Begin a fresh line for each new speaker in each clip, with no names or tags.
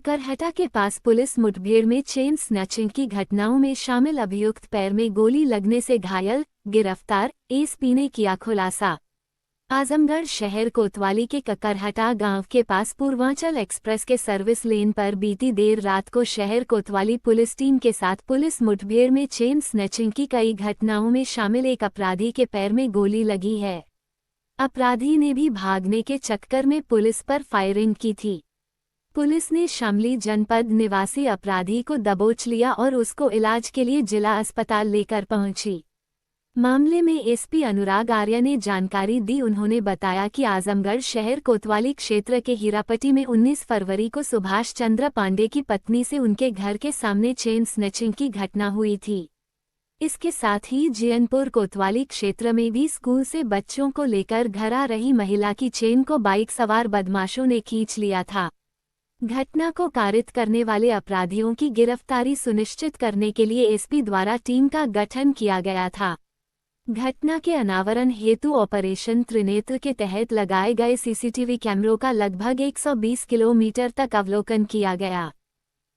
ककरहटा के पास पुलिस मुठभेड़ में चेन स्नैचिंग की घटनाओं में शामिल अभियुक्त पैर में गोली लगने से घायल, गिरफ्तार, एसपी ने किया खुलासा। आजमगढ़ शहर कोतवाली के ककरहटा गांव के पास पूर्वांचल एक्सप्रेस के सर्विस लेन पर बीती देर रात को शहर कोतवाली पुलिस टीम के साथ पुलिस मुठभेड़ में चेन स्नैचिंग की कई घटनाओं में शामिल एक अपराधी के पैर में गोली लगी है। अपराधी ने भी भागने के चक्कर में पुलिस पर फायरिंग की थी। पुलिस ने शामली जनपद निवासी अपराधी को दबोच लिया और उसको इलाज के लिए जिला अस्पताल लेकर पहुंची। मामले में एसपी अनुराग आर्य ने जानकारी दी। उन्होंने बताया कि आजमगढ़ शहर कोतवाली क्षेत्र के हीरापट्टी में 19 फरवरी को सुभाष चंद्र पांडे की पत्नी से उनके घर के सामने चेन स्नैचिंग की घटना हुई थी। इसके साथ ही जैनपुर कोतवाली क्षेत्र में भी स्कूल से बच्चों को लेकर घर आ रही महिला की चेन को बाइक सवार बदमाशों ने खींच लिया था। घटना को कारित करने वाले अपराधियों की गिरफ्तारी सुनिश्चित करने के लिए एसपी द्वारा टीम का गठन किया गया था। घटना के अनावरण हेतु ऑपरेशन त्रिनेत्र के तहत लगाए गए सीसीटीवी कैमरों का लगभग 120 किलोमीटर तक अवलोकन किया गया।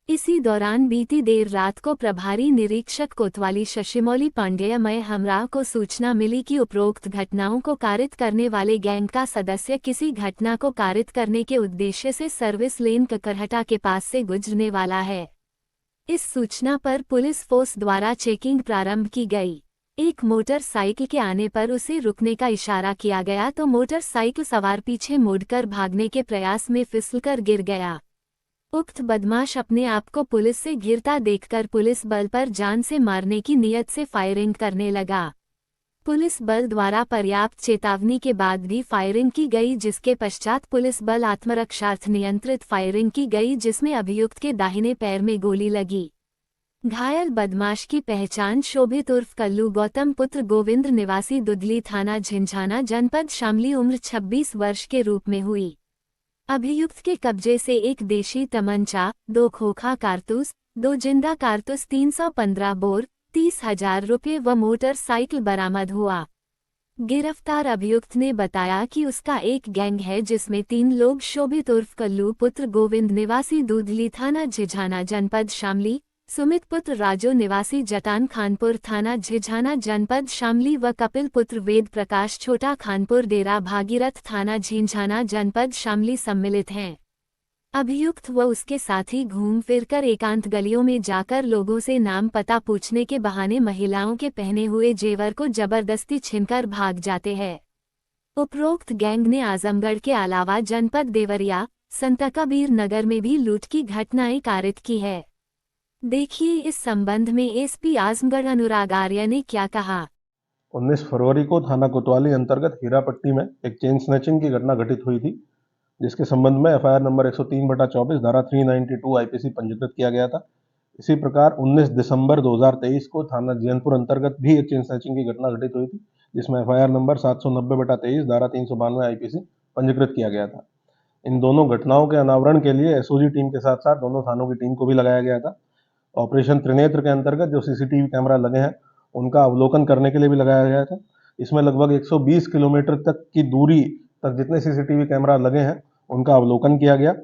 इसी दौरान बीती देर रात को प्रभारी निरीक्षक कोतवाली शशिमौली पांडेय हमराव को सूचना मिली कि उपरोक्त घटनाओं को कारित करने वाले गैंग का सदस्य किसी घटना को कारित करने के उद्देश्य से सर्विस लेन ककरहटा के पास से गुजरने वाला है। इस सूचना पर पुलिस फोर्स द्वारा चेकिंग प्रारंभ की गई। एक मोटरसाइकिल के आने पर उसे रुकने का इशारा किया गया तो मोटरसाइकिल सवार पीछे मुड़कर भागने के प्रयास में फिसलकर गिर गया। उक्त बदमाश अपने आप को पुलिस से घिरता देखकर पुलिस बल पर जान से मारने की नीयत से फायरिंग करने लगा। पुलिस बल द्वारा पर्याप्त चेतावनी के बाद भी फायरिंग की गई, जिसके पश्चात पुलिस बल आत्मरक्षार्थ नियंत्रित फायरिंग की गई, जिसमें अभियुक्त के दाहिने पैर में गोली लगी। घायल बदमाश की पहचान शोभित उर्फ कल्लू गौतम पुत्र गोविंद निवासी दुधली थाना झिंझाना जनपद शामली उम्र 26 वर्ष के रूप में हुई। अभियुक्त के कब्जे से एक देशी तमंचा, 2 खोखा कारतूस, 2 जिंदा कारतूस, 315 बोर, 30,000 रुपये व मोटरसाइकिल बरामद हुआ। गिरफ्तार अभियुक्त ने बताया कि उसका एक गैंग है जिसमें 3 लोग शोभित उर्फ कल्लू पुत्र गोविंद निवासी दूधली थाना झिंझाना जनपद शामली, सुमित पुत्र राजू निवासी जटान खानपुर थाना झिंझाना जनपद शामली व कपिल पुत्र वेद प्रकाश छोटा खानपुर डेरा भागीरथ थाना झिंझाना जनपद शामली सम्मिलित हैं। अभियुक्त व उसके साथी घूम फिरकर एकांत गलियों में जाकर लोगों से नाम पता पूछने के बहाने महिलाओं के पहने हुए जेवर को जबरदस्ती छीनकर भाग जाते हैं। उपरोक्त गैंग ने आजमगढ़ के अलावा जनपद देवरिया, संतकबीर नगर में भी लूट की घटनाएं कारित की है। देखिए इस संबंध में एसपी आजमगढ़ अनुराग आर्य ने क्या कहा।
19 फरवरी को थाना कोतवाली अंतर्गत हीरापट्टी में एक चेन स्नैचिंग की घटना घटित हुई थी, जिसके संबंध में एफआईआर नंबर 103/24 धारा 392 आईपीसी पंजीकृत किया गया था। इसी प्रकार 19 दिसंबर 2023 को थाना जैनपुर अंतर्गत भी एक चेन स्नैचिंग की घटना घटित हुई थी, जिसमें एफआईआर नंबर 790/23 धारा 392 आईपीसी पंजीकृत किया गया था। इन दोनों घटनाओं के अनावरण के लिए एसओजी टीम के साथ साथ दोनों थानों की टीम को भी लगाया गया था। ऑपरेशन त्रिनेत्र के अंतर्गत जो सीसीटीवी कैमरा लगे हैं उनका अवलोकन करने के लिए भी लगाया गया था। इसमें लगभग 120 किलोमीटर तक की दूरी तक जितने सीसीटीवी कैमरा लगे हैं उनका अवलोकन किया गया।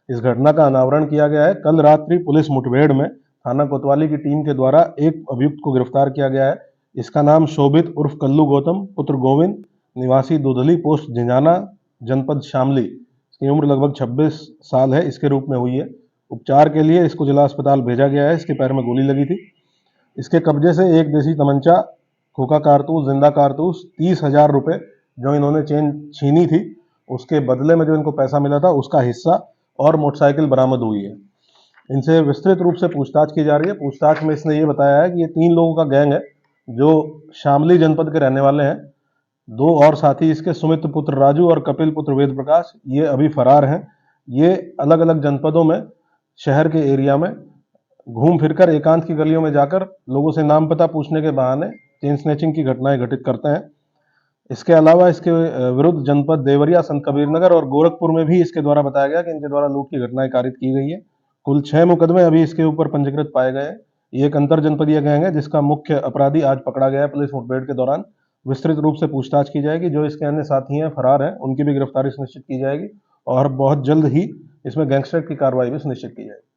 इस घटना का अनावरण किया गया है। कल रात्रि पुलिस मुठभेड़ में थाना कोतवाली की टीम के द्वारा एक अभियुक्त को गिरफ्तार किया गया है। इसका नाम शोभित उर्फ कल्लू गौतम पुत्र गोविंद निवासी दुधली पोस्ट झिंझाना जनपद शामली, इसकी उम्र लगभग 26 साल है, इसके रूप में हुई है। उपचार के लिए इसको जिला अस्पताल भेजा गया है। इसके पैर में गोली लगी थी। इसके कब्जे से एक देसी तमंचा, खोखा कारतूस, जिंदा कारतूस, 30,000 रुपये जो इन्होंने चेन छीनी थी उसके बदले में जो इनको पैसा मिला था उसका हिस्सा और मोटरसाइकिल बरामद हुई है। इनसे विस्तृत रूप से पूछताछ की जा रही है। पूछताछ में इसने ये बताया है कि ये 3 लोगों का गैंग है जो शामली जनपद के रहने वाले हैं। 2 और साथी इसके सुमित पुत्र राजू और कपिल पुत्र वेद प्रकाश, ये अभी फरार हैं। ये अलग अलग जनपदों में शहर के एरिया में घूम फिरकर एकांत की गलियों में जाकर लोगों से नाम पता पूछने के बहाने चेन स्नैचिंग की घटनाएं घटित करते हैं। इसके अलावा इसके विरुद्ध जनपद देवरिया, संत कबीर नगर और गोरखपुर में भी इसके द्वारा बताया गया कि इनके द्वारा लूट की घटनाएं कारित की गई है। कुल 6 मुकदमे अभी इसके ऊपर पंजीकृत पाए गए हैं। ये एक अंतर जनपदीय गैंग है जिसका मुख्य अपराधी आज पकड़ा गया है। पुलिस मुठभेड़ के दौरान विस्तृत रूप से पूछताछ की जाएगी। जो इसके अन्य साथी हैं, फरार हैं, उनकी भी गिरफ्तारी सुनिश्चित की जाएगी और बहुत जल्द ही इसमें गैंगस्टर की कार्रवाई भी सुनिश्चित की जाएगी।